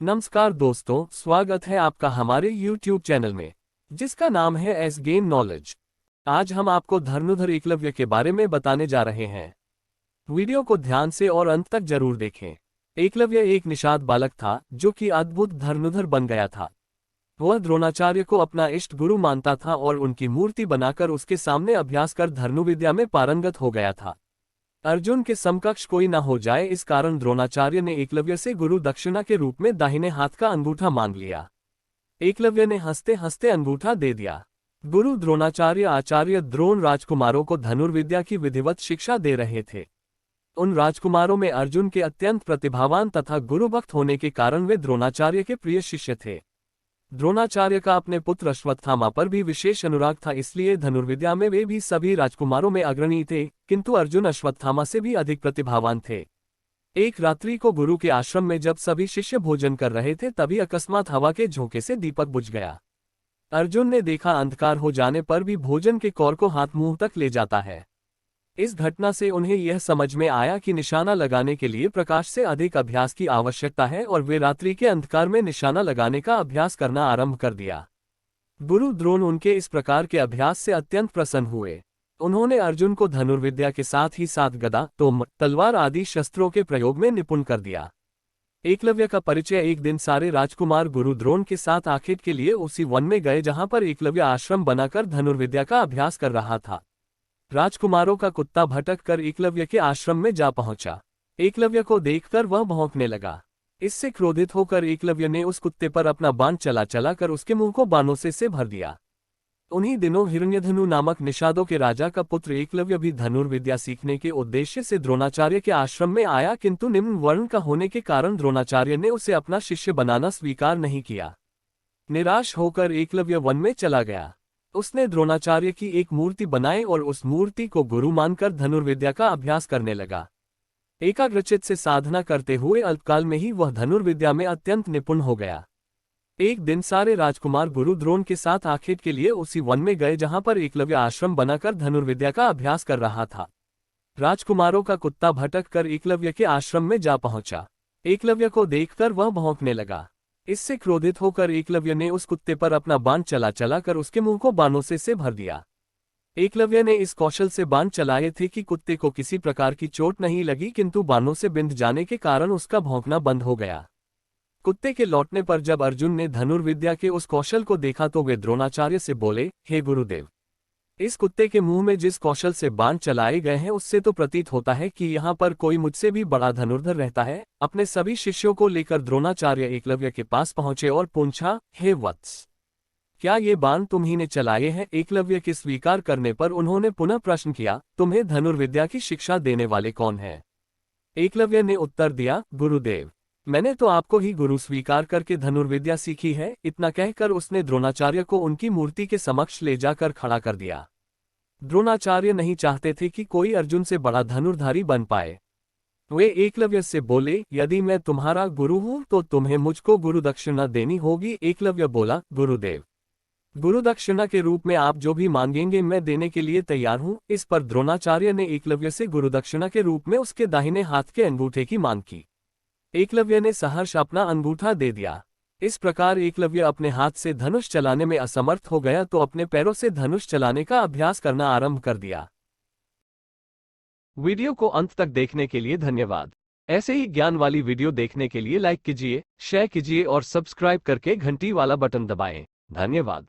नमस्कार दोस्तों, स्वागत है आपका हमारे YouTube चैनल में, जिसका नाम है एस गेम नॉलेज। आज हम आपको धनुर्धर एकलव्य के बारे में बताने जा रहे हैं। वीडियो को ध्यान से और अंत तक जरूर देखें। एकलव्य एक निषाद बालक था जो कि अद्भुत धनुर्धर बन गया था। वह द्रोणाचार्य को अपना इष्ट गुरु मानता था और उनकी मूर्ति बनाकर उसके सामने अभ्यास कर धनुर्विद्या में पारंगत हो गया था। अर्जुन के समकक्ष कोई न हो जाए, इस कारण द्रोणाचार्य ने एकलव्य से गुरु दक्षिणा के रूप में दाहिने हाथ का अंगूठा मांग लिया। एकलव्य ने हंसते हंसते अंगूठा दे दिया। गुरु द्रोणाचार्य आचार्य द्रोण राजकुमारों को धनुर्विद्या की विधिवत शिक्षा दे रहे थे। उन राजकुमारों में अर्जुन के अत्यंत प्रतिभावान तथा गुरुभक्त होने के कारण वे द्रोणाचार्य के प्रिय शिष्य थे। द्रोणाचार्य का अपने पुत्र अश्वत्थामा पर भी विशेष अनुराग था, इसलिए धनुर्विद्या में वे भी सभी राजकुमारों में अग्रणी थे, किंतु अर्जुन अश्वत्थामा से भी अधिक प्रतिभावान थे। एक रात्रि को गुरु के आश्रम में जब सभी शिष्य भोजन कर रहे थे, तभी अकस्मात हवा के झोंके से दीपक बुझ गया। अर्जुन ने देखा अंधकार हो जाने पर भी भोजन के कौर को हाथ मुंह तक ले जाता है। इस घटना से उन्हें यह समझ में आया कि निशाना लगाने के लिए प्रकाश से अधिक अभ्यास की आवश्यकता है और वे रात्रि के अंधकार में निशाना लगाने का अभ्यास करना आरंभ कर दिया। गुरु द्रोण उनके इस प्रकार के अभ्यास से अत्यंत प्रसन्न हुए। उन्होंने अर्जुन को धनुर्विद्या के साथ ही साथ गदा, तोमर, तलवार आदि शस्त्रों के प्रयोग में निपुण कर दिया। एकलव्य का परिचय एक दिन सारे राजकुमार गुरु द्रोण के साथ आखेट के लिए उसी वन में गए जहां पर एकलव्य आश्रम बनाकर धनुर्विद्या का अभ्यास कर रहा था। राजकुमारों का कुत्ता भटक कर एकलव्य के आश्रम में जा पहुंचा। एकलव्य को देखकर वह भौंकने लगा। इससे क्रोधित होकर एकलव्य ने उस कुत्ते पर अपना बाण चला कर उसके मुंह को बाणों से भर दिया। उन्हीं दिनों हिरण्यधनु नामक निषादों के राजा का पुत्र एकलव्य भी धनुर्विद्या सीखने के उद्देश्य से द्रोणाचार्य के आश्रम में आया, किंतु निम्न वर्ण का होने के कारण द्रोणाचार्य ने उसे अपना शिष्य बनाना स्वीकार नहीं किया। निराश होकर एकलव्य वन में चला गया। उसने द्रोणाचार्य की एक मूर्ति बनाई और उस मूर्ति को गुरु मानकर धनुर्विद्या का अभ्यास करने लगा। एकाग्रचित्त से साधना करते हुए अल्पकाल में ही वह धनुर्विद्या में अत्यंत निपुण हो गया। एक दिन सारे राजकुमार गुरु द्रोण के साथ आखेट के लिए उसी वन में गए जहां पर एकलव्य आश्रम बनाकर धनुर्विद्या का अभ्यास कर रहा था। राजकुमारों का कुत्ता भटक कर एकलव्य के आश्रम में जा पहुंचा। एकलव्य को देखकर वह भौंकने लगा। इससे क्रोधित होकर एकलव्य ने उस कुत्ते पर अपना बाण चला कर उसके मुंह को बाणों से भर दिया। एकलव्य ने इस कौशल से बाण चलाए थे कि कुत्ते को किसी प्रकार की चोट नहीं लगी, किंतु बाणों से बिंध जाने के कारण उसका भौंकना बंद हो गया। कुत्ते के लौटने पर जब अर्जुन ने धनुर्विद्या के उस कौशल को देखा तो वे द्रोणाचार्य से बोले, हे गुरुदेव, इस कुत्ते के मुंह में जिस कौशल से बाण चलाए गए हैं उससे तो प्रतीत होता है कि यहाँ पर कोई मुझसे भी बड़ा धनुर्धर रहता है। अपने सभी शिष्यों को लेकर द्रोणाचार्य एकलव्य के पास पहुंचे और पूछा, हे वत्स, क्या ये बाण तुम्ही ने चलाए हैं? एकलव्य के स्वीकार करने पर उन्होंने पुनः प्रश्न किया, तुम्हें धनुर्विद्या की शिक्षा देने वाले कौन है? एकलव्य ने उत्तर दिया, गुरुदेव, मैंने तो आपको ही गुरु स्वीकार करके धनुर्विद्या सीखी है। इतना कहकर उसने द्रोणाचार्य को उनकी मूर्ति के समक्ष ले जाकर खड़ा कर दिया। द्रोणाचार्य नहीं चाहते थे कि कोई अर्जुन से बड़ा धनुर्धारी बन पाए। वे एकलव्य से बोले, यदि मैं तुम्हारा गुरु हूं तो तुम्हें मुझको गुरु दक्षिणा देनी होगी। एकलव्य बोला, गुरुदेव, गुरु दक्षिणा के रूप में आप जो भी मांगेंगे मैं देने के लिए तैयार हूं। इस पर द्रोणाचार्य ने एकलव्य से गुरु दक्षिणा के रूप में उसके दाहिने हाथ के अंगूठे की मांग की। एकलव्य ने सहर्ष अपना अंगूठा दे दिया। इस प्रकार एकलव्य अपने हाथ से धनुष चलाने में असमर्थ हो गया तो अपने पैरों से धनुष चलाने का अभ्यास करना आरंभ कर दिया। वीडियो को अंत तक देखने के लिए धन्यवाद। ऐसे ही ज्ञान वाली वीडियो देखने के लिए लाइक कीजिए, शेयर कीजिए और सब्सक्राइब करके घंटी वाला बटन दबाएं। धन्यवाद।